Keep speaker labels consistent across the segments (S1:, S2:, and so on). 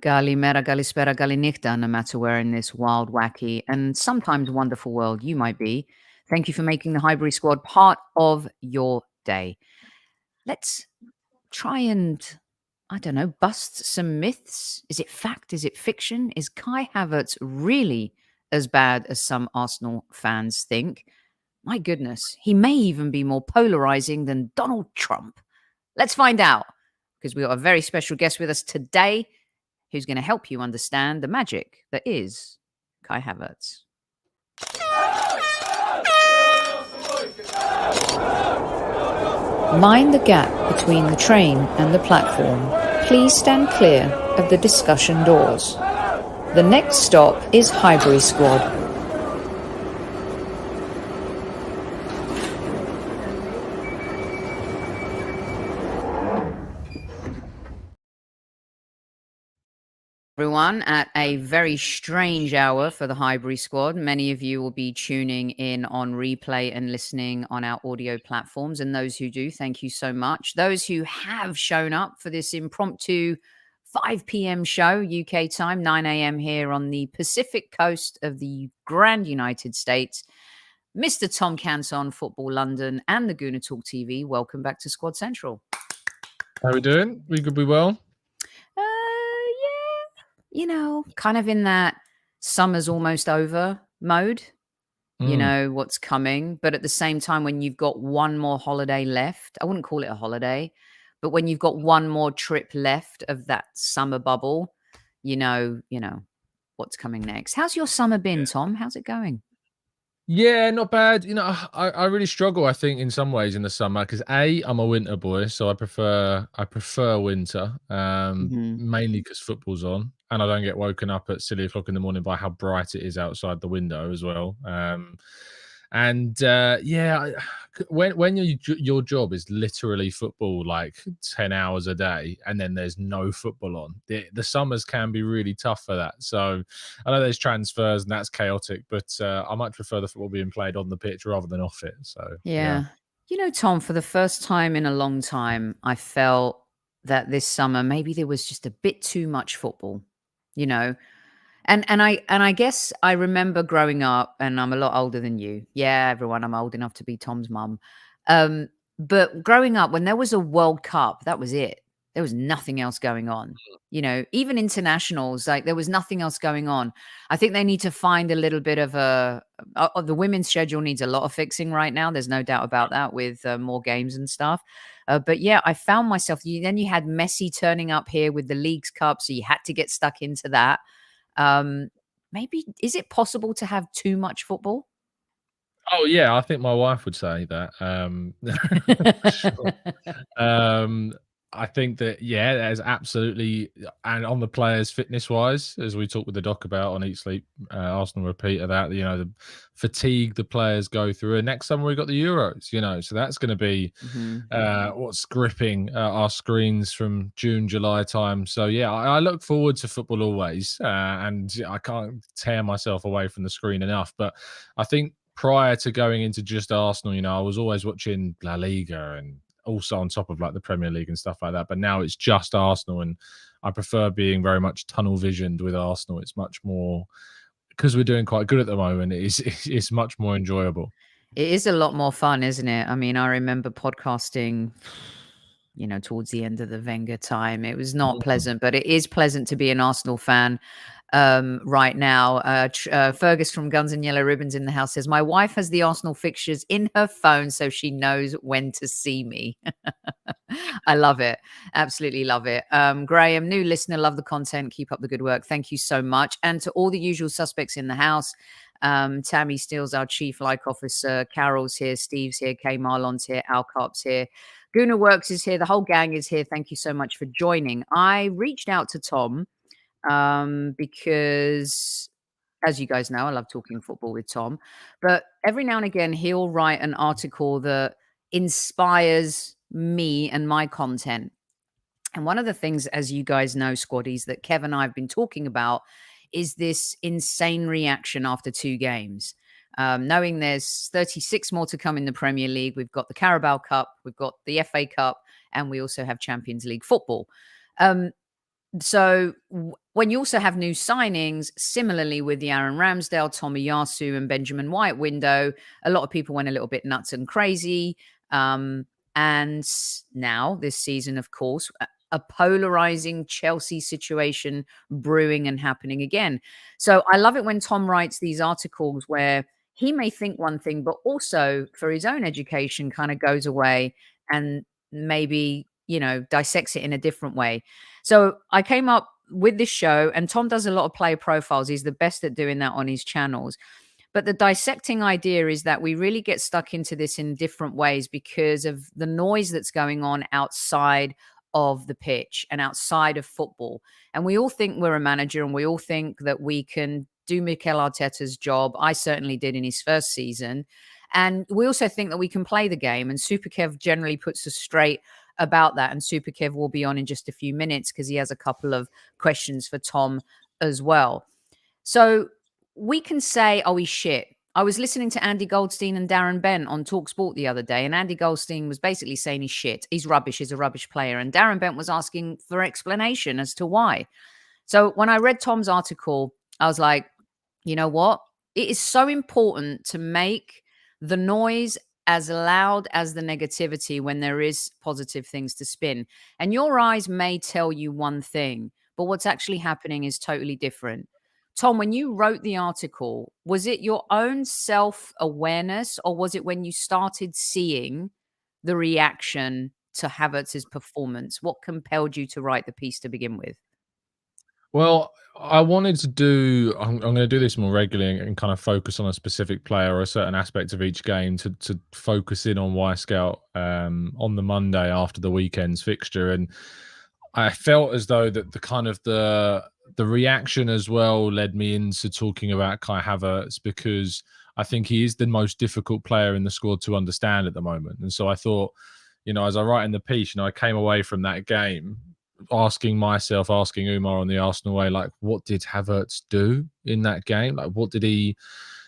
S1: Galimera, Galispera, Galinichta, no matter where in this wild, wacky, and sometimes wonderful world you might be. Thank you for making the Highbury Squad part of your day. Let's try and, I don't know, bust some myths. Is it fact? Is it fiction? Is Kai Havertz really as bad as some Arsenal fans think? My goodness, he may even be more polarizing than Donald Trump. Let's find out, because we've got a very special guest with us today who's going to help you understand the magic that is Kai Havertz. Mind the gap between the train and the platform. Please stand clear of the discussion doors. The next stop is Highbury Squad. Everyone, at a very strange hour for the Highbury Squad. Many of you will be tuning in on replay and listening on our audio platforms. And those who do, thank you so much. Those who have shown up for this impromptu 5 p.m. show, UK time, 9 a.m. here on the Pacific coast of the grand United States. Mr. Tom Canton, Football London, and the Gooner Talk TV. Welcome back to Squad Central.
S2: How are we doing? We could be well.
S1: You know, kind of in that summer's almost over mode, you know, what's coming. But at the same time, when you've got one more holiday left, I wouldn't call it a holiday, but when you've got one more trip left of that summer bubble, you know, what's coming next. How's your summer been, Tom? How's it going?
S2: Yeah, not bad. You know, I really struggle, I think, in some ways in the summer because I'm a winter boy, so I prefer winter, mainly because football's on, and I don't get woken up at silly o'clock in the morning by how bright it is outside the window as well. When your job is literally football, like 10 hours a day, and then there's no football on, the summers can be really tough for that. So I know there's transfers and that's chaotic, but I much prefer the football being played on the pitch rather than off it. So
S1: yeah. You know, Tom, for the first time in a long time, I felt that this summer maybe there was just a bit too much football, you know. And I guess I remember growing up, and I'm a lot older than you. Yeah, everyone, I'm old enough to be Tom's mum. But growing up, when there was a World Cup, that was it. There was nothing else going on. You know, even internationals, like there was nothing else going on. I think they need to find a little bit of the women's schedule needs a lot of fixing right now. There's no doubt about that with more games and stuff. But yeah, I found myself, then you had Messi turning up here with the Leagues Cup. So you had to get stuck into that. Maybe is it possible to have too much football?
S2: Oh yeah, I think my wife would say that. Sure. I think that there's absolutely, and on the players fitness wise, as we talked with the doc about on Eat Sleep, Arsenal repeat of that, you know, the fatigue the players go through. And next summer we got the Euros, you know, so that's going to be what's gripping our screens from June, July time. So yeah, I look forward to football always, and I can't tear myself away from the screen enough. But I think prior to going into just Arsenal, you know, I was always watching La Liga and also on top of like the Premier League and stuff like that. But now it's just Arsenal, and I prefer being very much tunnel visioned with Arsenal. It's much more, because we're doing quite good at the moment. It's much more enjoyable.
S1: It is a lot more fun, isn't it? I mean, I remember podcasting, you know, towards the end of the Wenger time. It was not pleasant, but it is pleasant to be an Arsenal fan right now. Fergus from Guns and Yellow Ribbons in the house says, my wife has the Arsenal fixtures in her phone so she knows when to see me. I love it. Absolutely love it. Graham, new listener, love the content. Keep up the good work. Thank you so much. And to all the usual suspects in the house, Tammy Steele's our chief like officer. Carol's here. Steve's here. K Marlon's here. Alcop's here. Gooner Works is here. The whole gang is here. Thank you so much for joining. I reached out to Tom because, as you guys know, I love talking football with Tom. But every now and again, he'll write an article that inspires me and my content. And one of the things, as you guys know, squaddies, that Kev and I have been talking about is this insane reaction after 2 games. Knowing there's 36 more to come in the Premier League. We've got the Carabao Cup, we've got the FA Cup, and we also have Champions League football. So when you also have new signings, similarly with the Aaron Ramsdale, Tomiyasu, and Benjamin White window, a lot of people went a little bit nuts and crazy. And now this season, of course, a polarizing Chelsea situation brewing and happening again. So I love it when Tom writes these articles where he may think one thing, but also for his own education kind of goes away and maybe, dissects it in a different way. So I came up with this show, and Tom does a lot of player profiles. He's the best at doing that on his channels. But the dissecting idea is that we really get stuck into this in different ways because of the noise that's going on outside of the pitch and outside of football. And we all think we're a manager and we all think that we can do Mikel Arteta's job. I certainly did in his first season. And we also think that we can play the game. And Super Kev generally puts us straight about that. And Super Kev will be on in just a few minutes because he has a couple of questions for Tom as well. So we can say, oh, he's shit. I was listening to Andy Goldstein and Darren Bent on TalkSport the other day, and Andy Goldstein was basically saying he's shit. He's rubbish. He's a rubbish player. And Darren Bent was asking for explanation as to why. So when I read Tom's article, I was like, you know what? It is so important to make the noise as loud as the negativity when there is positive things to spin. And your eyes may tell you one thing, but what's actually happening is totally different. Tom, when you wrote the article, was it your own self-awareness or was it when you started seeing the reaction to Havertz's performance? What compelled you to write the piece to begin with?
S2: Well, I wanted to do. I'm going to do this more regularly and kind of focus on a specific player or a certain aspect of each game to focus in on Y Scout on the Monday after the weekend's fixture, and I felt as though that the kind of the reaction as well led me into talking about Kai Havertz because I think he is the most difficult player in the squad to understand at the moment, and so I thought, as I write in the piece, I came away from that game asking myself, asking Umar on the Arsenal way, like, what did Havertz do in that game? Like,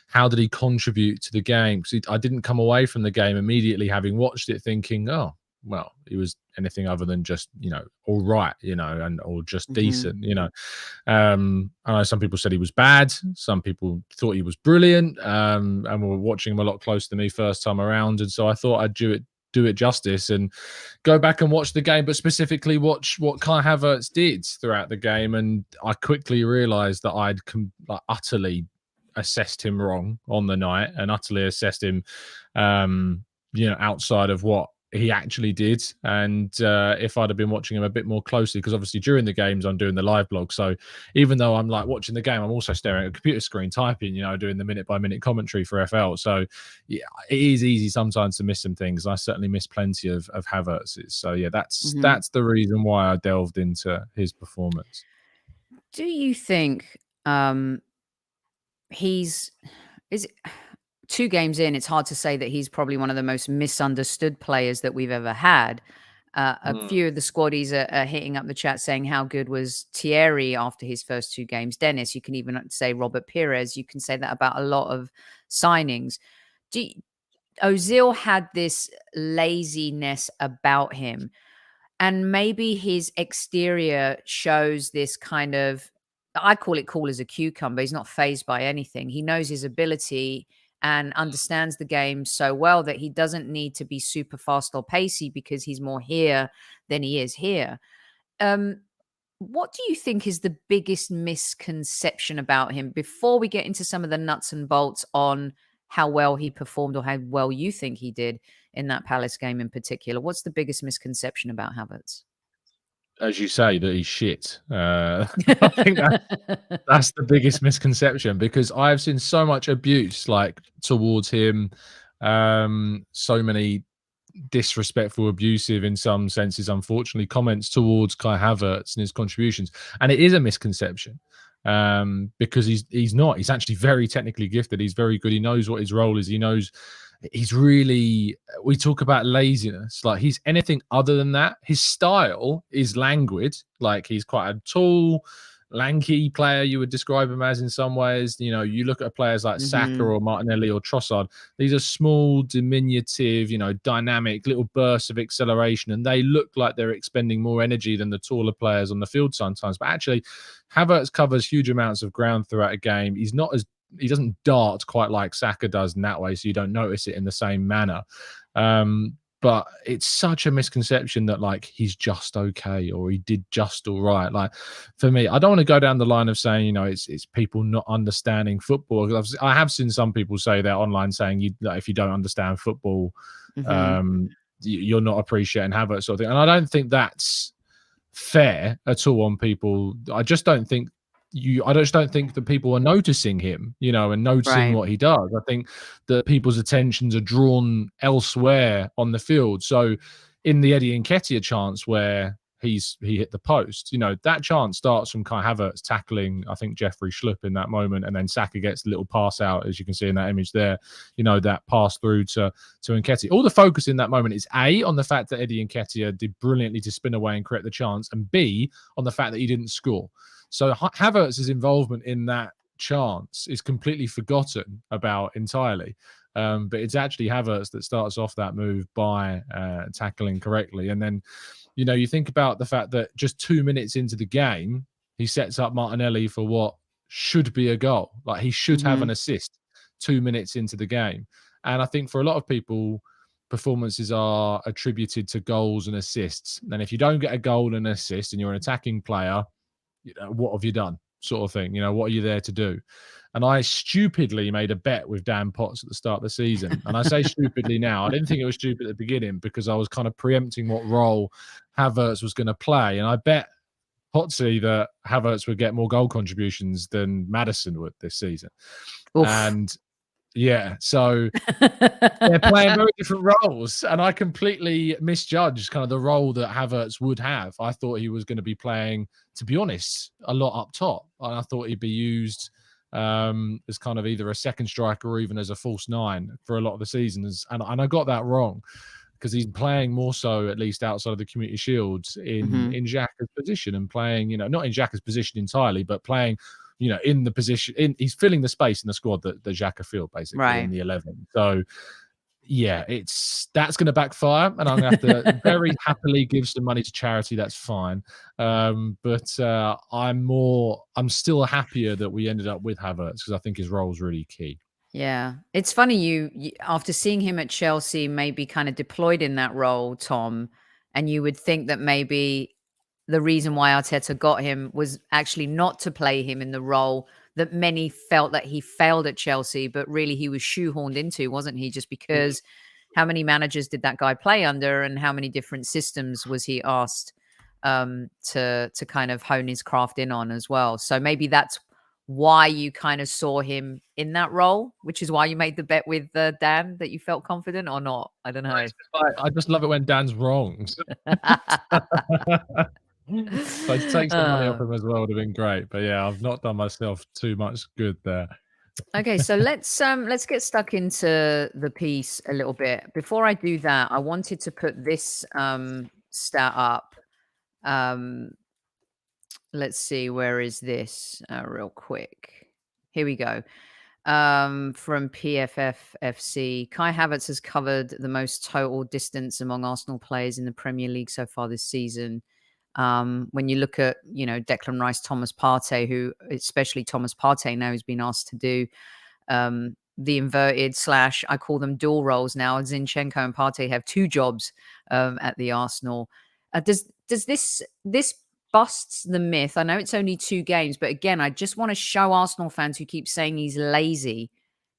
S2: how did he contribute to the game? Because I didn't come away from the game immediately having watched it thinking, oh, well, he was anything other than just, all right, or just decent, I know some people said he was bad. Some people thought he was brilliant, and were watching him a lot closer than me first time around. And so I thought I'd do it justice and go back and watch the game, but specifically watch what Kai Havertz did throughout the game. And I quickly realized that I'd utterly assessed him wrong on the night and utterly assessed him, outside of what he actually did. And if I'd have been watching him a bit more closely, because obviously during the games I'm doing the live blog, so even though I'm like watching the game, I'm also staring at a computer screen typing, doing the minute by minute commentary for FL. So yeah, it is easy sometimes to miss some things. I certainly missed plenty of Havertz's. So yeah, that's the reason why I delved into his performance.
S1: Do you think is 2 games in, it's hard to say that he's probably one of the most misunderstood players that we've ever had. A few of the squaddies are hitting up the chat saying how good was Thierry after his first 2 games. Dennis, you can even say Robert Pires. You can say that about a lot of signings. Ozil had this laziness about him, and maybe his exterior shows this kind of, I call it cool as a cucumber. He's not fazed by anything. He knows his ability and understands the game so well that he doesn't need to be super fast or pacey because he's more here than he is here. What do you think is the biggest misconception about him before we get into some of the nuts and bolts on how well he performed or how well you think he did in that Palace game in particular? What's the biggest misconception about Havertz?
S2: As you say, that he's shit. I think that's the biggest misconception, because I've seen so much abuse towards him, so many disrespectful, abusive in some senses, unfortunately, comments towards Kai Havertz and his contributions. And it is a misconception, because he's actually very technically gifted. He's very good. He knows what his role is. He's really, we talk about laziness, like he's anything other than that. His style is languid, like he's quite a tall, lanky player, you would describe him as in some ways. You know, you look at players like Saka
S1: Mm-hmm.
S2: or Martinelli or Trossard. These are small, diminutive, you know, dynamic little bursts of acceleration, and they look like they're expending more energy than the taller players on the field sometimes. But actually, Havertz covers huge amounts of ground throughout a game. He doesn't dart quite like Saka does in that way, so you don't notice it in the same manner. But it's such a misconception that like he's just okay or he did just all right. Like for me, I don't want to go down the line of saying, you know, it's people not understanding football. I have seen some people say that online, saying if you don't understand football, you're not appreciating Havertz sort of thing. And I don't think that's fair at all on people. I just don't think that people are noticing him, you know, and noticing
S1: Right.
S2: what he does. I think that people's attentions are drawn elsewhere on the field. So in the Eddie Nketiah chance where he hit the post, you know, that chance starts from Kai Havertz tackling, I think, Jeffrey Schlupp in that moment, and then Saka gets a little pass out, as you can see in that image there, you know, that pass through to Nketiah. All the focus in that moment is A, on the fact that Eddie Nketiah did brilliantly to spin away and create the chance, and B, on the fact that he didn't score. So Havertz's involvement in that chance is completely forgotten about entirely. But it's actually Havertz that starts off that move by tackling correctly. And then, you know, you think about the fact that just 2 minutes into the game, he sets up Martinelli for what should be a goal. Like he should have an assist 2 minutes into the game. And I think for a lot of people, performances are attributed to goals and assists. And if you don't get a goal and an assist and you're an attacking player, you know, what have you done, sort of thing? You know, what are you there to do? And I stupidly made a bet with Dan Potts at the start of the season. And I say stupidly now. I didn't think it was stupid at the beginning because I was kind of preempting what role Havertz was going to play. And I bet Potsy that Havertz would get more goal contributions than Maddison would this season.
S1: Oof.
S2: And yeah, so they're playing very different roles, and I completely misjudged kind of the role that Havertz would have. I thought he was going to be playing, to be honest, a lot up top, and I thought he'd be used as kind of either a second striker or even as a false nine for a lot of the seasons, and I got that wrong because he's playing more so, at least outside of the Community Shields, in Xhaka's position, and playing, you know, not in Xhaka's position entirely, but playing, you know, in the position, he's filling the space in the squad that Xhaka filled, basically, in the 11. So, yeah, that's going to backfire, and I'm going to have to very happily give some money to charity. That's fine. But I'm still happier that we ended up with Havertz because I think his role is really key.
S1: Yeah. It's funny you after seeing him at Chelsea maybe kind of deployed in that role, Tom, and you would think that maybe the reason why Arteta got him was actually not to play him in the role that many felt that he failed at Chelsea, but really he was shoehorned into, wasn't he? Just because how many managers did that guy play under and how many different systems was he asked to kind of hone his craft in on as well. So maybe that's why you kind of saw him in that role, which is why you made the bet with Dan that you felt confident or not. I don't know.
S2: I just love it when Dan's wrong. So to take some money off him as well would have been great. But yeah, I've not done myself too much good there.
S1: Okay, so let's get stuck into the piece a little bit. Before I do that, I wanted to put this stat up. Let's see, where is this? Real quick. Here we go. From PFFFC, Kai Havertz has covered the most total distance among Arsenal players in the Premier League so far this season. When you look at, you know, Declan Rice, Thomas Partey, who, especially Thomas Partey now, has been asked to do the inverted / I call them dual roles now. Zinchenko and Partey have two jobs at the Arsenal. Does this busts the myth? I know it's only 2 games, but again, I just want to show Arsenal fans who keep saying he's lazy.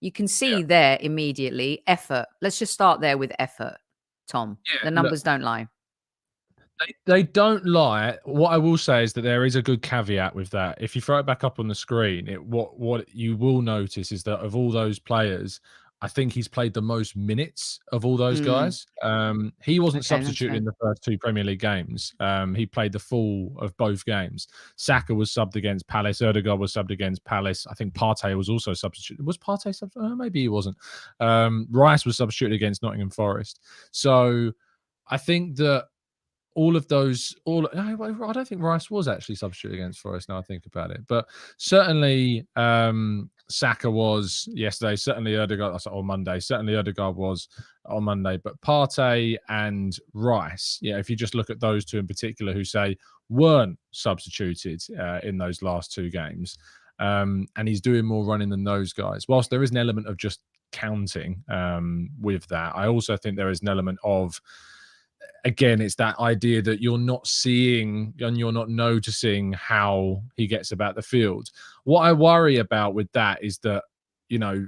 S1: You can see there immediately effort. Let's just start there with effort, Tom. The numbers don't lie.
S2: They don't lie. What I will say is that there is a good caveat with that. If you throw it back up on the screen, what you will notice is that of all those players, I think he's played the most minutes of all those guys. He wasn't substituted in the first 2 Premier League games. He played the full of both games. Saka was subbed against Palace. Ødegaard was subbed against Palace. I think Partey was also substituted. Was Partey substituted? Maybe he wasn't. Rice was substituted against Nottingham Forest. So I think that all of those, I don't think Rice was actually substitute against Forest now I think about it, but certainly Saka was yesterday, certainly Ødegaard on Monday, certainly Ødegaard was on Monday, but Partey and Rice, if you just look at those two in particular who say weren't substituted in those last two games, and he's doing more running than those guys. Whilst there is an element of just counting with that, I also think there is an element of, again, it's that idea that you're not seeing and you're not noticing how he gets about the field. What I worry about with that is that,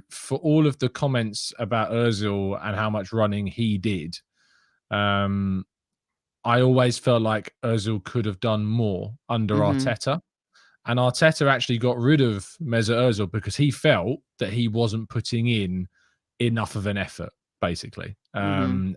S2: for all of the comments about Ozil and how much running he did, I always felt like Ozil could have done more under Arteta. And Arteta actually got rid of Mesut Ozil because he felt that he wasn't putting in enough of an effort, basically. And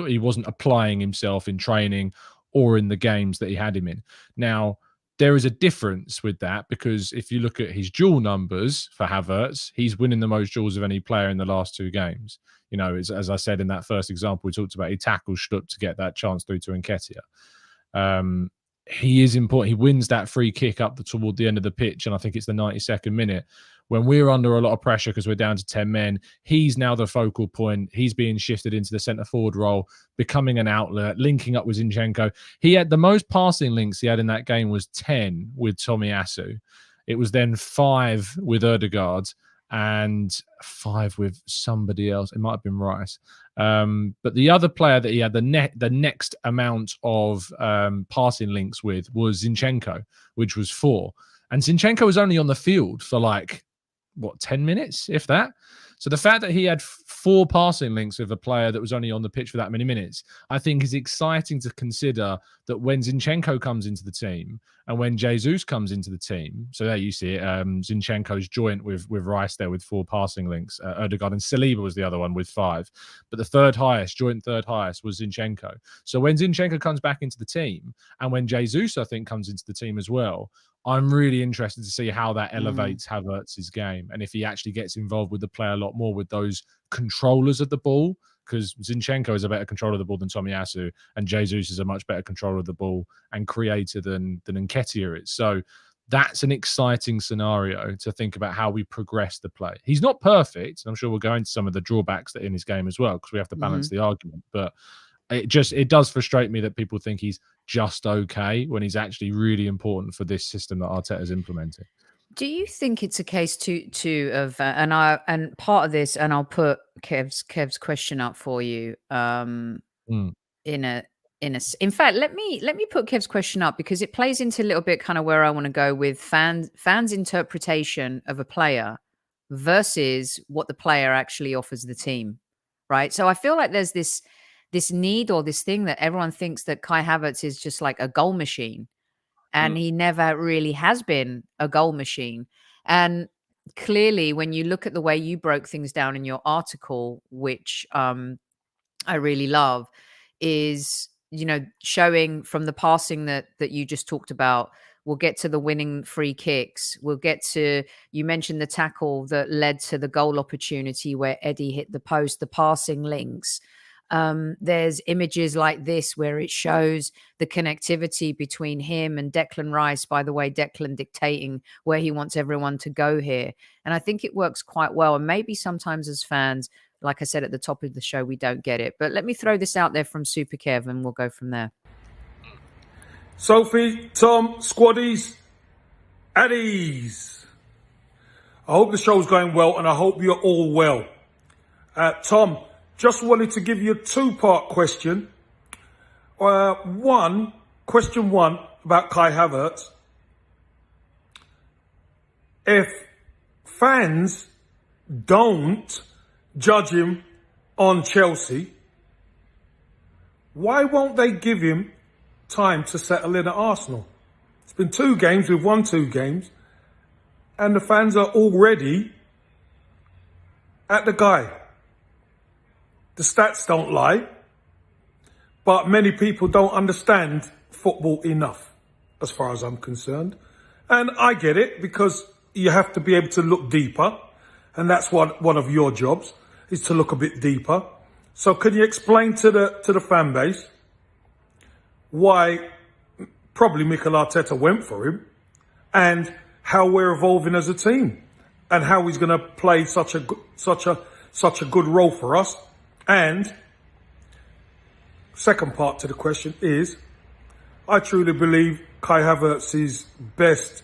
S2: he wasn't applying himself in training or in the games that he had him in. Now, there is a difference with that because if you look at his duel numbers for Havertz, he's winning the most duels of any player in the last two games. As I said in that first example we talked about, he tackled Stutt to get that chance through to Nketiah. He is important. He wins that free kick up toward the end of the pitch, and I think it's the 92nd minute. When we're under a lot of pressure because we're down to 10 men, he's now the focal point. He's being shifted into the centre-forward role, becoming an outlet, linking up with Zinchenko. He had the most passing links he had in that game was 10 with Tomiyasu. It was then 5 with Ødegaard and 5 with somebody else. It might have been Rice. But the other player that he had the next amount of passing links with was Zinchenko, which was 4. And Zinchenko was only on the field for 10 minutes, if that. So the fact that he had 4 passing links with a player that was only on the pitch for that many minutes, I think is exciting to consider that when Zinchenko comes into the team and when Jesus comes into the team, so there you see it, Zinchenko's joint with Rice there with 4 passing links. Ødegaard and Saliba was the other one with 5. But the joint third highest was Zinchenko. So when Zinchenko comes back into the team and when Jesus, I think, comes into the team as well, I'm really interested to see how that elevates Havertz's game and if he actually gets involved with the play a lot more with those controllers of the ball, because Zinchenko is a better controller of the ball than Tomiyasu and Jesus is a much better controller of the ball and creator than Nketiah is. So that's an exciting scenario to think about how we progress the play. He's not perfect, and I'm sure we'll go into some of the drawbacks that in his game as well because we have to balance the argument, but it does frustrate me that people think he's just okay when he's actually really important for this system that Arteta's implementing.
S1: Do you think it's a case too of and part of this, and I'll put Kev's question up for you in fact, let me put Kev's question up because it plays into a little bit kind of where I want to go with fans' interpretation of a player versus what the player actually offers the team, right? So I feel like there's this need or this thing that everyone thinks that Kai Havertz is just like a goal machine. And he never really has been a goal machine. And clearly, when you look at the way you broke things down in your article, which I really love, is, showing from the passing that you just talked about, we'll get to the winning free kicks. We'll get to, you mentioned the tackle that led to the goal opportunity where Eddie hit the post, the passing links. There's images like this where it shows the connectivity between him and Declan Rice, by the way, Declan dictating where he wants everyone to go here. And I think it works quite well. And maybe sometimes as fans, like I said at the top of the show, we don't get it. But let me throw this out there from Super Kev and we'll go from there.
S3: Sophie, Tom, Squaddies, at ease. I hope the show's going well and I hope you're all well. Tom, just wanted to give you a 2-part question. Question one about Kai Havertz. If fans don't judge him on Chelsea, why won't they give him time to settle in at Arsenal? It's been 2 games, we've won 2 games, and the fans are already at the guy. The stats don't lie, but many people don't understand football enough, as far as I'm concerned. And I get it, because you have to be able to look deeper, and that's one of your jobs, is to look a bit deeper. So can you explain to the fan base why probably Mikel Arteta went for him, and how we're evolving as a team, and how he's going to play such a good role for us. And second part to the question is, I truly believe Kai Havertz's best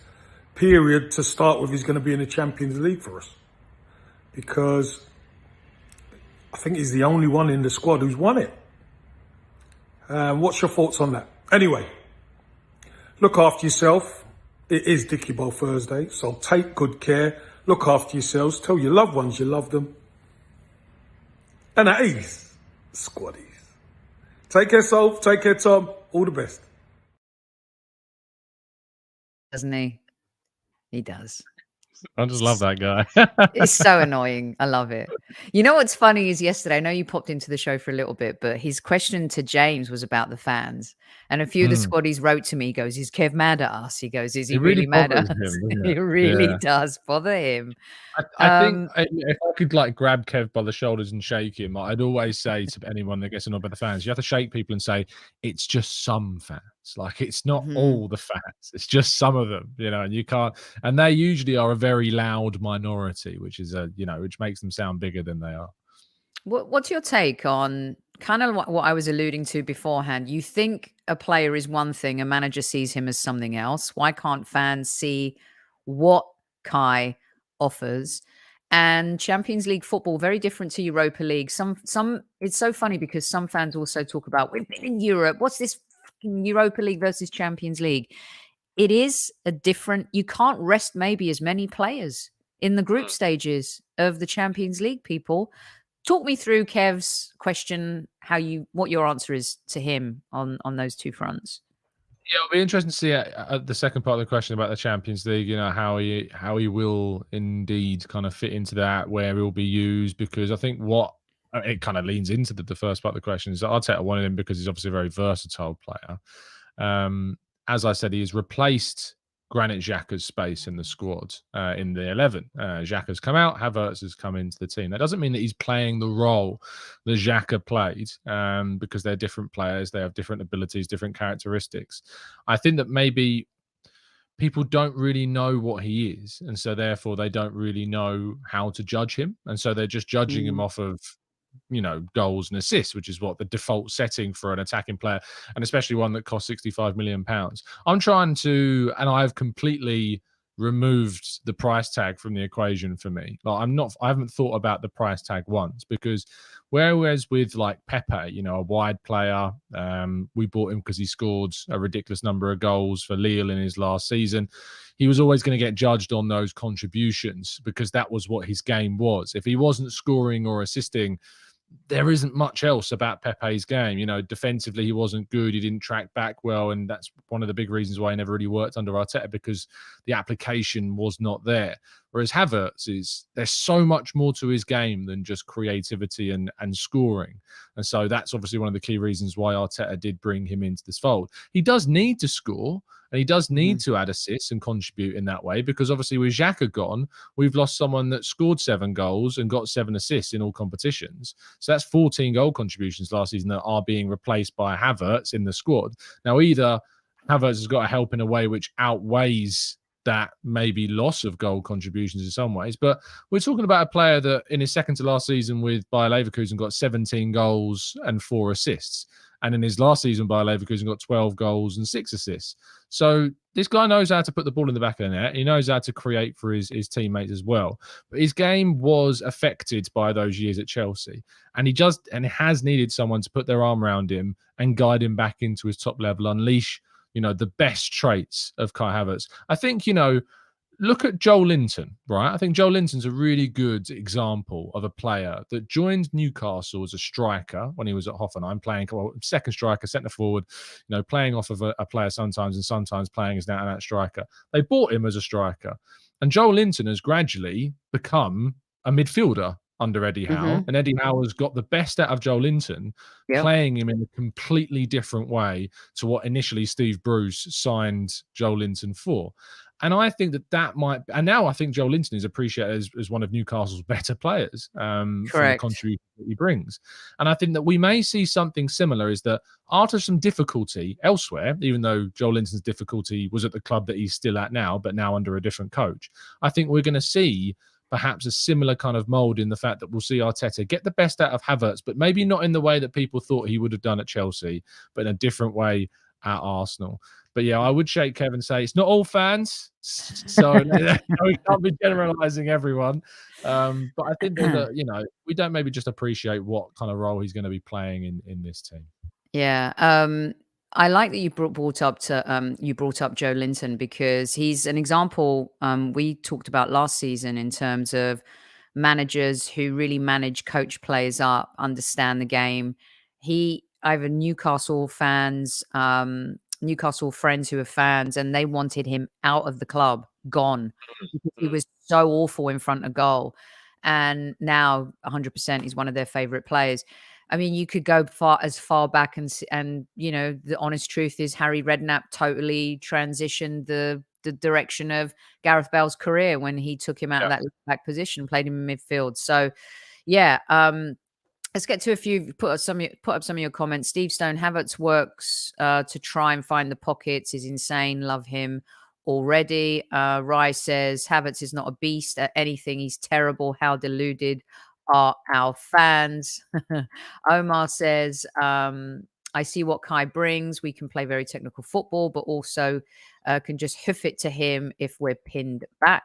S3: period to start with is going to be in the Champions League for us, because I think he's the only one in the squad who's won it. What's your thoughts on that? Anyway, look after yourself. It is Dicky Bowl Thursday, so take good care. Look after yourselves. Tell your loved ones you love them. And at ease, squaddies. Take care, Soph. Take care, Tom. All the best.
S1: Doesn't he? He does.
S2: I just love that guy.
S1: It's so annoying. I love it. You know what's funny is yesterday, I know you popped into the show for a little bit, but his question to James was about the fans. And a few of the squaddies wrote to me, he goes, is Kev mad at us? He goes, is he really mad at us? It really does bother him.
S2: I think if I could like grab Kev by the shoulders and shake him, I'd always say to anyone that gets annoyed by the fans, you have to shake people and say, it's just some fans. Like, it's not all the fans. It's just some of them, you know, and you can't, and they usually are a very loud minority, which is which makes them sound bigger than they are.
S1: What's your take on kind of what I was alluding to beforehand? You think a player is one thing, a manager sees him as something else. Why can't fans see what Kai offers? And Champions League football, very different to Europa League. Some it's so funny because some fans also talk about, we've been in Europe. What's this fucking Europa League versus Champions League? It is a different, you can't rest maybe as many players in the group stages of the Champions League, people. Talk me through Kev's question, what your answer is to him on those two fronts.
S2: Yeah, it'll be interesting to see the second part of the question about the Champions League. You know, how he will indeed kind of fit into that, where he'll be used, because I think it kind of leans into the first part of the question is that Arteta wanted him because he's obviously a very versatile player. As I said, he has replaced Granit Xhaka's space in the squad in the 11. Xhaka's come out, Havertz has come into the team. That doesn't mean that he's playing the role that Xhaka played, because they're different players. They have different abilities, different characteristics. I think that maybe people don't really know what he is, and so therefore they don't really know how to judge him. And so they're just judging him off of goals and assists, which is what the default setting for an attacking player, and especially one that costs £65 million. I'm trying to, and I've completely removed the price tag from the equation for me. Like, I haven't thought about the price tag once, because whereas with like Pepe, a wide player, we bought him because he scored a ridiculous number of goals for Lille in his last season. He was always going to get judged on those contributions because that was what his game was. If he wasn't scoring or assisting, there isn't much else about Pepe's game. Defensively, he wasn't good. He didn't track back well. And that's one of the big reasons why he never really worked under Arteta, because the application was not there. Whereas Havertz there's so much more to his game than just creativity and scoring. And so that's obviously one of the key reasons why Arteta did bring him into this fold. He does need to score, and he does need to add assists and contribute in that way, because obviously with Xhaka gone, we've lost someone that scored 7 goals and got 7 assists in all competitions. So that's 14 goal contributions last season that are being replaced by Havertz in the squad. Now, either Havertz has got to help in a way which outweighs that maybe loss of goal contributions in some ways, but we're talking about a player that in his second to last season with Bayer Leverkusen got 17 goals and 4 assists. And in his last season, Bayer Leverkusen got 12 goals and 6 assists. So this guy knows how to put the ball in the back of the net. He knows how to create for his teammates as well. But his game was affected by those years at Chelsea. And he has needed someone to put their arm around him and guide him back into his top level, unleash, the best traits of Kai Havertz. I think, look at Joel Linton, right? I think Joel Linton's a really good example of a player that joined Newcastle as a striker when he was at Hoffenheim, playing second striker, centre forward, playing off of a player sometimes and sometimes playing as an out-and-out striker. They bought him as a striker. And Joel Linton has gradually become a midfielder under Eddie Howe. And Eddie Howe has got the best out of Joel Linton, playing him in a completely different way to what initially Steve Bruce signed Joel Linton for. And I think that might, and now I think Joel Linton is appreciated as one of Newcastle's better players from the contribution that he brings. And I think that we may see something similar, is that after some difficulty elsewhere, even though Joel Linton's difficulty was at the club that he's still at now, but now under a different coach, I think we're going to see perhaps a similar kind of mold in the fact that we'll see Arteta get the best out of Havertz, but maybe not in the way that people thought he would have done at Chelsea, but in a different way at Arsenal. But yeah, I would shake Kevin, say it's not all fans, so we can't be generalising everyone. But I think that we don't maybe just appreciate what kind of role he's going to be playing in this team.
S1: Yeah, I like that you brought up Joe Linton, because he's an example we talked about last season in terms of managers who really coach players up, understand the game. I have Newcastle friends who are fans, and they wanted him out of the club, gone, because he was so awful in front of goal. And now 100% he's one of their favorite players. I mean, you could go as far back and the honest truth is Harry Redknapp totally transitioned the direction of Gareth Bale's career when he took him out of that back position, played him in midfield. So yeah, let's get to a few. Put up some of your comments. Steve Stone: Havertz works to try and find the pockets. Is insane. Love him already. Rye says Havertz is not a beast at anything. He's terrible. How deluded are our fans? Omar says, I see what Kai brings. We can play very technical football, but also can just hoof it to him if we're pinned back.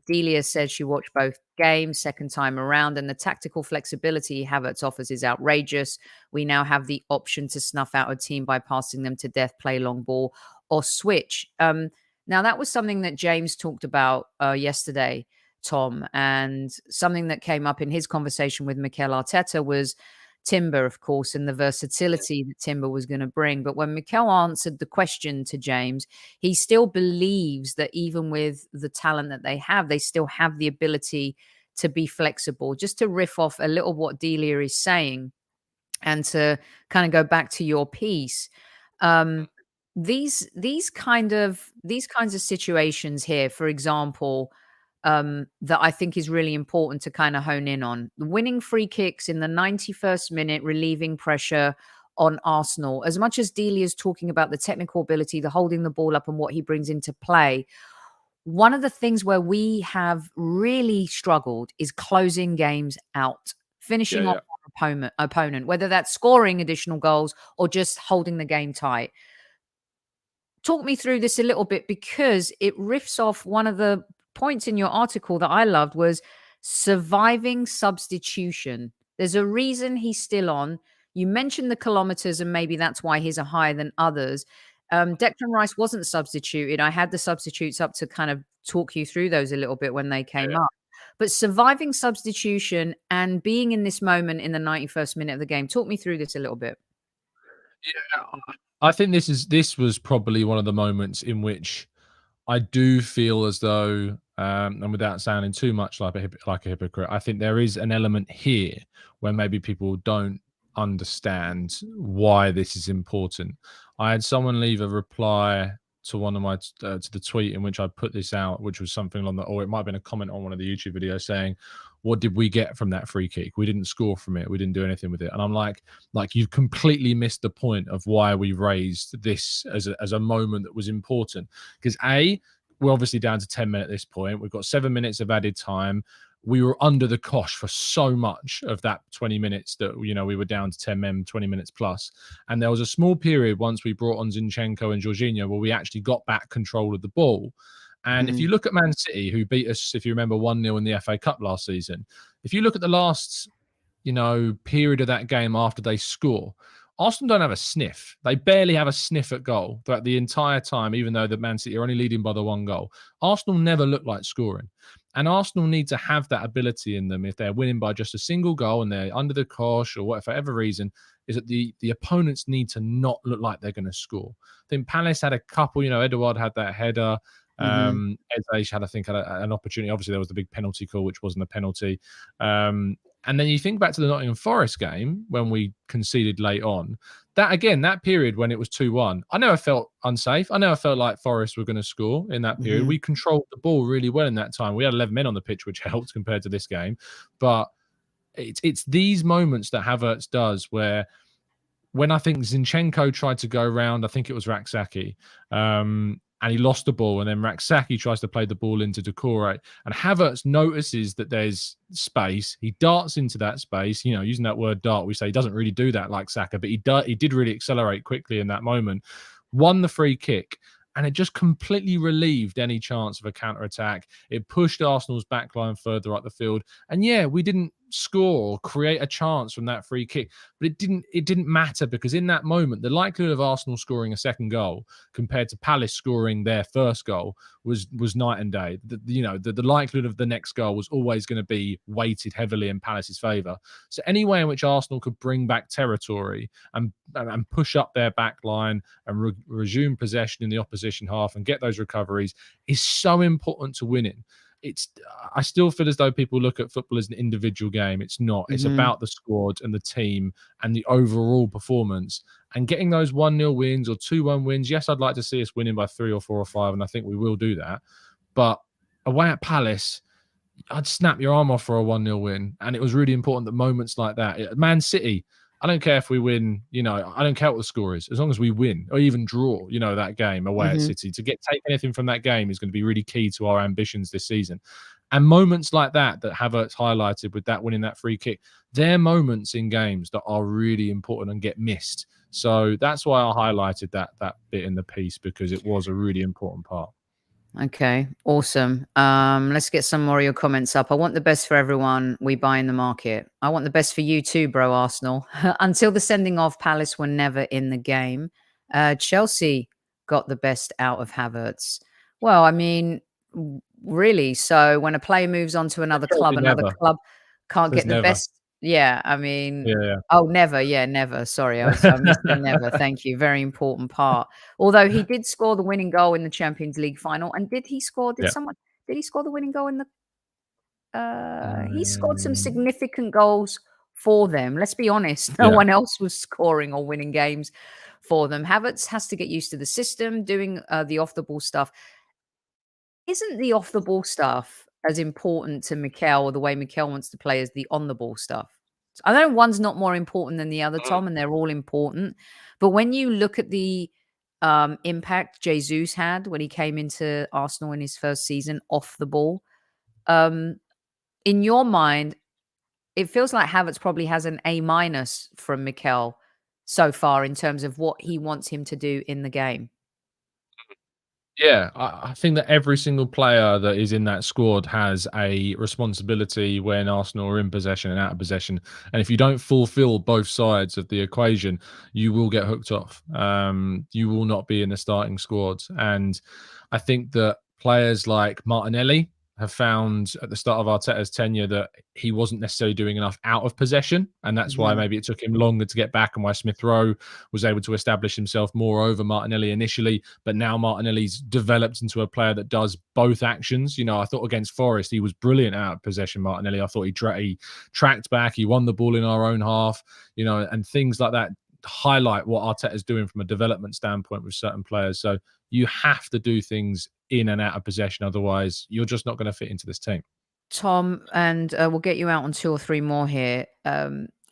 S1: Delia says she watched both games second time around, and the tactical flexibility Havertz offers is outrageous. We now have the option to snuff out a team by passing them to death, play long ball, or switch. Now, that was something that James talked about yesterday, Tom, and something that came up in his conversation with Mikel Arteta was Timber, of course, and the versatility that Timber was going to bring. But when Mikel answered the question to James, he still believes that even with the talent that they still have the ability to be flexible. Just to riff off a little what Delia is saying, and to kind of go back to your piece, these kinds of situations here, for example, that I think is really important to kind of hone in on. Winning free kicks in the 91st minute, relieving pressure on Arsenal. As much as Delia is talking about the technical ability, the holding the ball up and what he brings into play, one of the things where we have really struggled is closing games out, finishing off our opponent, whether that's scoring additional goals or just holding the game tight. Talk me through this a little bit, because it riffs off one of the points in your article that I loved, was surviving substitution. There's a reason he's still on. You mentioned the kilometers, and maybe that's why he's higher than others. Declan Rice wasn't substituted. I had the substitutes up to kind of talk you through those a little bit when they came up. But surviving substitution and being in this moment in the 91st minute of the game, talk me through this a little bit.
S2: Yeah, I think this was probably one of the moments in which I do feel as though, and without sounding too much like a hypocrite, I think there is an element here where maybe people don't understand why this is important. I had someone leave a reply to one of my to the tweet in which I put this out, which was something along or it might have been a comment on one of the YouTube videos saying, "What did we get from that free kick? We didn't score from it. We didn't do anything with it." And I'm like you've completely missed the point of why we raised this as a moment that was important. Because we're obviously down to 10 men at this point. We've got 7 minutes of added time. We were under the cosh for so much of that 20 minutes that, we were down to 10 men, 20 minutes plus. And there was a small period once we brought on Zinchenko and Jorginho where we actually got back control of the ball. And if you look at Man City, who beat us, if you remember, 1-0 in the FA Cup last season, if you look at the last, period of that game after they score, Arsenal don't have a sniff. They barely have a sniff at goal throughout the entire time, even though the Man City are only leading by the one goal. Arsenal never look like scoring. And Arsenal need to have that ability in them if they're winning by just a single goal and they're under the cosh or for whatever reason, is that the opponents need to not look like they're going to score. I think Palace had a couple, Edouard had that header. Eze had an opportunity. Obviously, there was the big penalty call, which wasn't a penalty. And then you think back to the Nottingham Forest game when we conceded late on. that period when it was 2-1, I never felt unsafe. I never felt like Forest were going to score in that period. We controlled the ball really well in that time. We had 11 men on the pitch, which helped compared to this game. But it's these moments that Havertz does where, when I think Zinchenko tried to go round, I think it was Raksaki, and he lost the ball, and then Raksaki tries to play the ball into Decore, and Havertz notices that there's space. He darts into that space, using that word dart, we say he doesn't really do that like Saka, but he did really accelerate quickly in that moment, won the free kick, and it just completely relieved any chance of a counter-attack. It pushed Arsenal's backline further up the field. And yeah, we didn't score or create a chance from that free kick, but it didn't matter, because in that moment, the likelihood of Arsenal scoring a second goal compared to Palace scoring their first goal was night and day. The likelihood of the next goal was always going to be weighted heavily in Palace's favour. So any way in which Arsenal could bring back territory and push up their back line and resume possession in the opposition half and get those recoveries is so important to winning. I still feel as though people look at football as an individual game. It's not. It's about the squad and the team and the overall performance, and getting those 1-0 wins or 2-1 wins. Yes, I'd like to see us winning by 3 or 4 or 5, and I think we will do that. But away at Palace, I'd snap your arm off for a 1-0 win. And it was really important that moments like that. Man City, I don't care if we win, I don't care what the score is, as long as we win or even draw, that game away at City. To take anything from that game is going to be really key to our ambitions this season. And moments like that Havertz highlighted with that winning that free kick, they're moments in games that are really important and get missed. So that's why I highlighted that bit in the piece, because it was a really important part.
S1: Okay, awesome. Let's get some more of your comments up. I want the best for everyone we buy in the market. I want the best for you too, bro, Arsenal. Until the sending off, Palace were never in the game. Chelsea got the best out of Havertz. Well, I mean, really. So when a player moves on to another club, another club can't get the best. Yeah, I mean, oh, never. Yeah, never. Sorry, I missed the never. Thank you. Very important part. Although he did score the winning goal in the Champions League final. And did he score? Did he score the winning goal in the? He scored some significant goals for them. Let's be honest. No one else was scoring or winning games for them. Havertz has to get used to the system, doing the off the ball stuff. Isn't the off the ball stuff as important to Mikel, or the way Mikel wants to play, as the on the ball stuff? I know one's not more important than the other, Tom, and they're all important. But when you look at the impact Jesus had when he came into Arsenal in his first season off the ball, in your mind, it feels like Havertz probably has an A- from Mikel so far in terms of what he wants him to do in the game.
S2: Yeah, I think that every single player that is in that squad has a responsibility when Arsenal are in possession and out of possession. And if you don't fulfill both sides of the equation, you will get hooked off. You will not be in the starting squad. And I think that players like Martinelli have found at the start of Arteta's tenure that he wasn't necessarily doing enough out of possession. And that's why maybe it took him longer to get back, and why Smith Rowe was able to establish himself more over Martinelli initially. But now Martinelli's developed into a player that does both actions. I thought against Forest, he was brilliant out of possession, Martinelli. I thought he tracked back, he won the ball in our own half, and things like that highlight what Arteta's doing from a development standpoint with certain players. So you have to do things in and out of possession, otherwise you're just not going to fit into this team.
S1: Tom, and we'll get you out on 2 or 3 more here.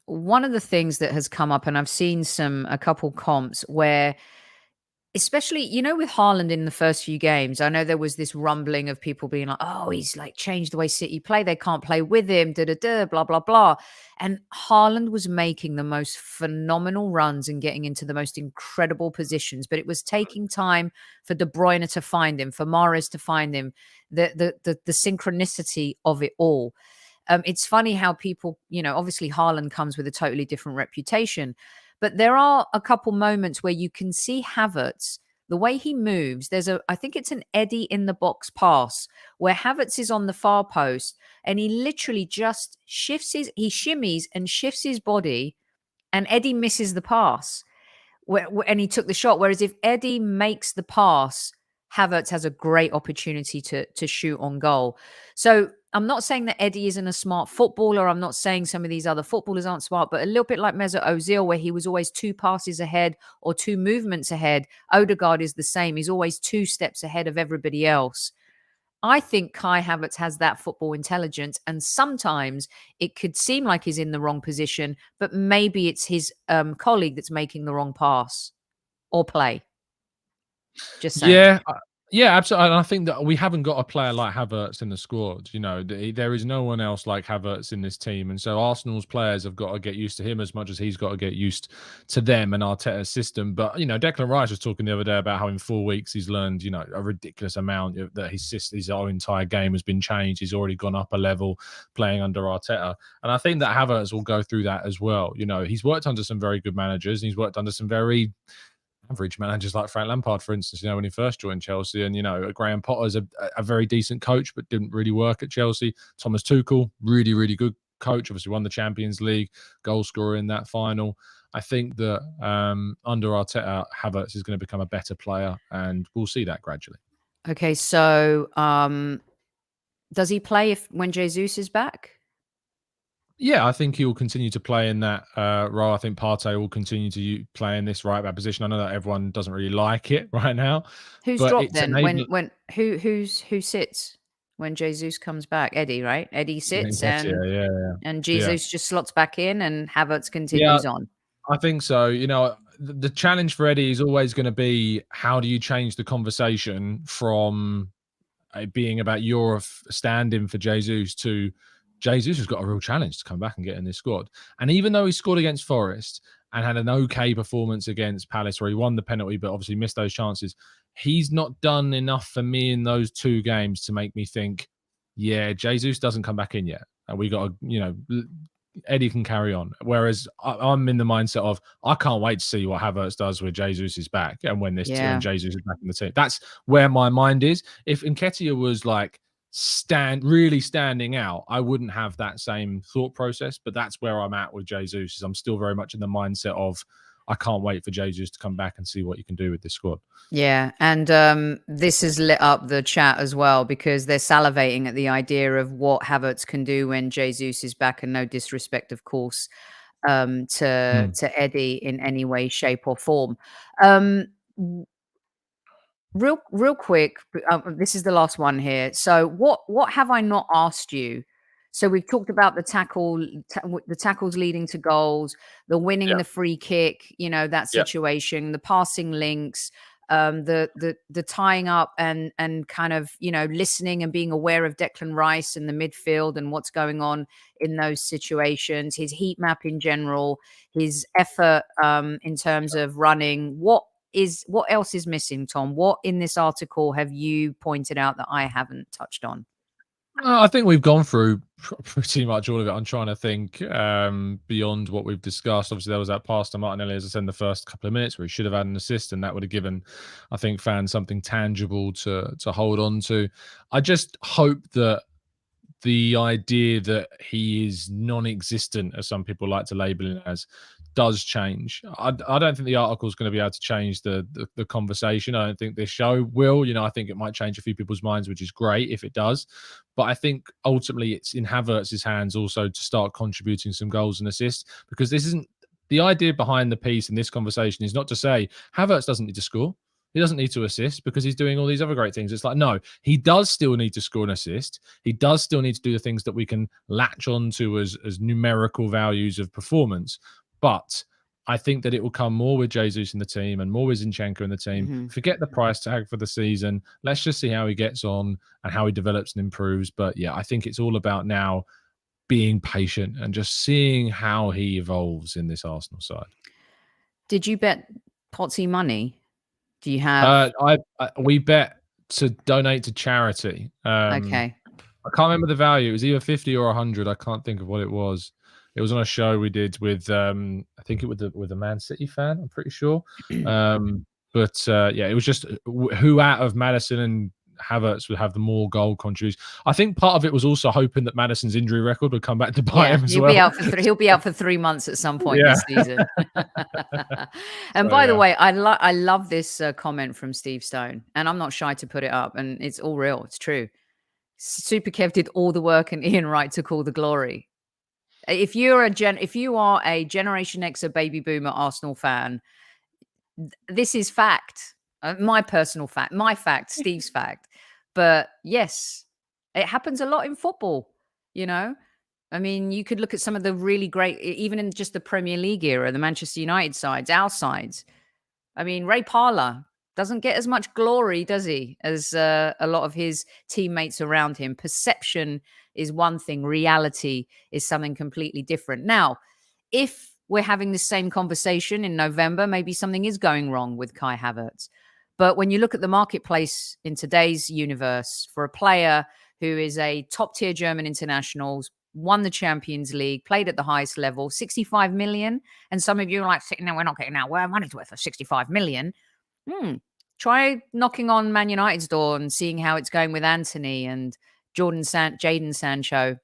S1: One of the things that has come up, and I've seen a couple comps where, especially, with Haaland in the first few games, I know there was this rumbling of people being like, oh, he's like changed the way City play. They can't play with him, blah, blah, blah. And Haaland was making the most phenomenal runs and getting into the most incredible positions, but it was taking time for De Bruyne to find him, for Mahrez to find him, the synchronicity of it all. It's funny how people, obviously Haaland comes with a totally different reputation, but there are a couple moments where you can see Havertz, the way he moves. I think it's an Eddie in the box pass where Havertz is on the far post and he literally just he shimmies and shifts his body, and Eddie misses the pass and he took the shot. Whereas if Eddie makes the pass, Havertz has a great opportunity to shoot on goal. So I'm not saying that Eddie isn't a smart footballer. I'm not saying some of these other footballers aren't smart, but a little bit like Mesut Ozil, where he was always 2 passes ahead or 2 movements ahead. Odegaard is the same. He's always 2 steps ahead of everybody else. I think Kai Havertz has that football intelligence, and sometimes it could seem like he's in the wrong position, but maybe it's his colleague that's making the wrong pass or play. Just saying.
S2: Yeah, yeah, absolutely. And I think that we haven't got a player like Havertz in the squad. You know, there is no one else like Havertz in this team, and so Arsenal's players have got to get used to him as much as he's got to get used to them and Arteta's system. But you know, Declan Rice was talking the other day about how in 4 weeks he's learned, you know, a ridiculous amount. That his whole entire game has been changed. He's already gone up a level playing under Arteta, and I think that Havertz will go through that as well. You know, he's worked under some very good managers, and he's worked under some very average managers like Frank Lampard, for instance, you know, when he first joined Chelsea. And, you know, Graham Potter's a very decent coach, but didn't really work at Chelsea. Thomas Tuchel, really, really good coach, obviously won the Champions League, goal scorer in that final. I think that under Arteta, Havertz is going to become a better player, and we'll see that gradually.
S1: Okay, so does he play when Jesus is back?
S2: Yeah, I think he will continue to play in that role. I think Partey will continue to play in this right back position. I know that everyone doesn't really like it right now.
S1: Who's dropped then? Who sits when Jesus comes back? Eddie, right? Eddie sits and Jesus just slots back in, and Havertz continues on.
S2: I think so. You know, the challenge for Eddie is always going to be, how do you change the conversation from being about your stand-in for Jesus to Jesus has got a real challenge to come back and get in this squad. And even though he scored against Forest and had an okay performance against Palace where he won the penalty but obviously missed those chances, he's not done enough for me in those 2 games to make me think, yeah, Jesus doesn't come back in yet. And we got to, you know, Eddie can carry on. Whereas I'm in the mindset of, I can't wait to see what Havertz does with Jesus is back and when Jesus is back in the team. That's where my mind is. If Nketiah was like, really standing out, I wouldn't have that same thought process, but that's where I'm at with Jesus. Is I'm still very much in the mindset of, I can't wait for Jesus to come back and see what you can do with this squad.
S1: Yeah, and this has lit up the chat as well, because they're salivating at the idea of what Havertz can do when Jesus is back, and no disrespect, of course, to Eddie in any way, shape, or form. Real quick, this is the last one here. So what have I not asked you? So we've talked about the tackles leading to goals, the winning the free kick, you know, that situation, the passing links, the tying up and kind of, you know, listening and being aware of Declan Rice in the midfield and what's going on in those situations, his heat map in general, his effort in terms of running. What else is missing, Tom? What in this article have you pointed out that I haven't touched on?
S2: I think we've gone through pretty much all of it. I'm trying to think beyond what we've discussed. Obviously, there was that pass to Martinelli, as I said, in the first couple of minutes where he should have had an assist, and that would have given, I think, fans something tangible to hold on to. I just hope that the idea that he is non-existent, as some people like to label him as, does change. I don't think the article is going to be able to change the conversation. I don't think this show will. You know, I think it might change a few people's minds, which is great if it does. But I think ultimately it's in Havertz's hands also to start contributing some goals and assists, because this isn't the idea behind the piece in this conversation is not to say Havertz doesn't need to score. He doesn't need to assist because he's doing all these other great things. It's like, no, he does still need to score an assist. He does still need to do the things that we can latch onto as numerical values of performance. But I think that it will come more with Jesus in the team and more with Zinchenko in the team. Forget the price tag for the season. Let's just see how he gets on and how he develops and improves. But yeah, I think it's all about now being patient and just seeing how he evolves in this Arsenal side.
S1: Did you bet Potsy money? Do you have?
S2: We bet to donate to charity.
S1: Okay.
S2: I can't remember the value. It was either 50 or 100. I can't think of what it was. It was on a show we did with, I think it was with a Man City fan, I'm pretty sure. But yeah, it was just who out of Maddison and Havertz would have the more goal contributions. I think part of it was also hoping that Maddison's injury record would come back to bite him as
S1: he'll
S2: well.
S1: He'll be out for 3 months at some point this season. And
S2: So,
S1: by the way, I love this comment from Steve Stone, and I'm not shy to put it up, and it's all real. It's true. Super Kev did all the work, and Ian Wright took all the glory. If you are a Generation X or baby boomer Arsenal fan, this is fact. My personal fact, my fact, Steve's fact. But yes, it happens a lot in football, you know. I mean, you could look at some of the really great, even in just the Premier League era, the Manchester United sides, our sides. I mean, Ray Parlour doesn't get as much glory, does he, as a lot of his teammates around him. Perception is one thing. Reality is something completely different. Now, if we're having the same conversation in November, maybe something is going wrong with Kai Havertz. But when you look at the marketplace in today's universe for a player who is a top-tier German international, won the Champions League, played at the highest level, 65 million. And some of you are like, no, we're not getting our money's worth for 65 million. Try knocking on Man United's door and seeing how it's going with Anthony and Jadon Sancho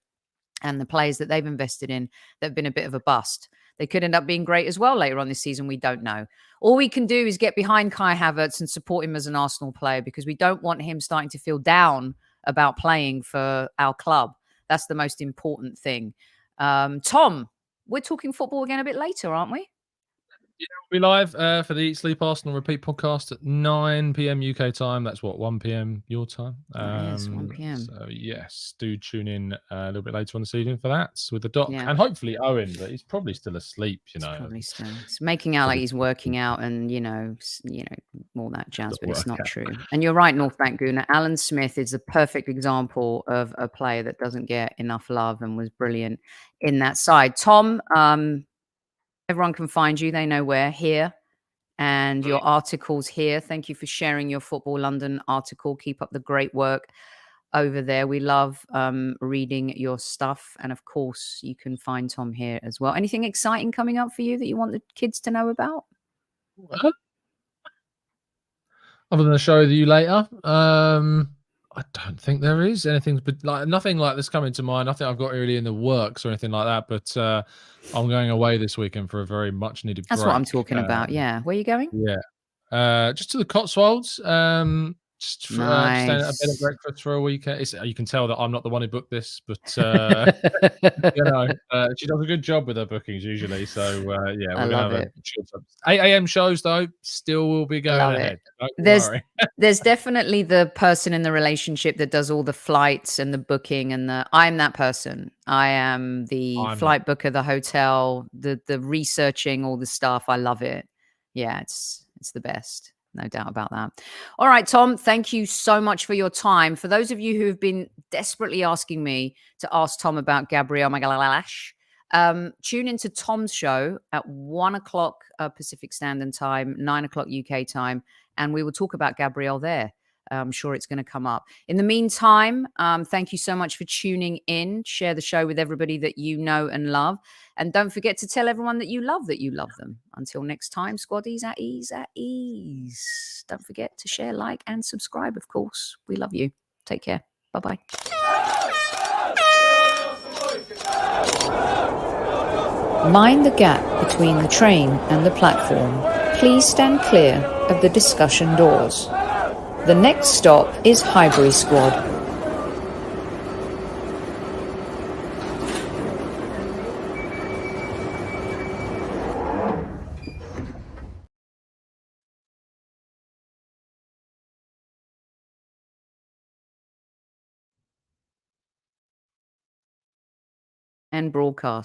S1: and the players that they've invested in that have been a bit of a bust. They could end up being great as well later on this season. We don't know. All we can do is get behind Kai Havertz and support him as an Arsenal player, because we don't want him starting to feel down about playing for our club. That's the most important thing. Tom, we're talking football again a bit later, aren't we?
S2: Yeah, we'll be live for the Eat, Sleep, Arsenal Repeat podcast at 9 p.m. UK time. That's what, 1 p.m. your time?
S1: Yes, 1 p.m.
S2: So, yes, do tune in a little bit later on this evening for that with the doc.
S1: Yeah.
S2: And hopefully Owen, but he's probably still asleep, you know.
S1: Probably still. It's making out like he's working out and, all that jazz, but it's not true. And you're right, North Bank Gooner. Alan Smith is a perfect example of a player that doesn't get enough love and was brilliant in that side. Tom, everyone can find you. They know where. Here. And your article's here. Thank you for sharing your Football London article. Keep up the great work over there. We love reading your stuff. And of course, you can find Tom here as well. Anything exciting coming up for you that you want the kids to know about?
S2: Other than a show with you later, I don't think there is anything, but nothing like this coming to mind. Nothing I've got really in the works or anything like that. But I'm going away this weekend for a very much needed break.
S1: That's what I'm talking about. Yeah. Where are you going?
S2: Yeah. Just to the Cotswolds. Just staying at a bed and breakfast for a weekend. You can tell that I'm not the one who booked this, but she does a good job with her bookings usually. So we're gonna have a 8 a.m. shows though. Still will be going ahead.
S1: There's definitely the person in the relationship that does all the flights and the booking, and I'm that person. I am the flight booker, the hotel, the researching all the stuff. I love it. Yeah, it's the best. No doubt about that. All right, Tom, thank you so much for your time. For those of you who have been desperately asking me to ask Tom about Gabriel Magalhaes, tune into Tom's show at 1 o'clock Pacific Standard Time, 9 o'clock UK time, and we will talk about Gabriel there. I'm sure it's going to come up. In the meantime, thank you so much for tuning in. Share the show with everybody that you know and love. And don't forget to tell everyone that you love them. Until next time, squaddies, at ease. Don't forget to share, like, and subscribe, of course. We love you. Take care. Bye-bye. Mind the gap between the train and the platform. Please stand clear of the discussion doors. The next stop is Highbury Squad. And broadcast.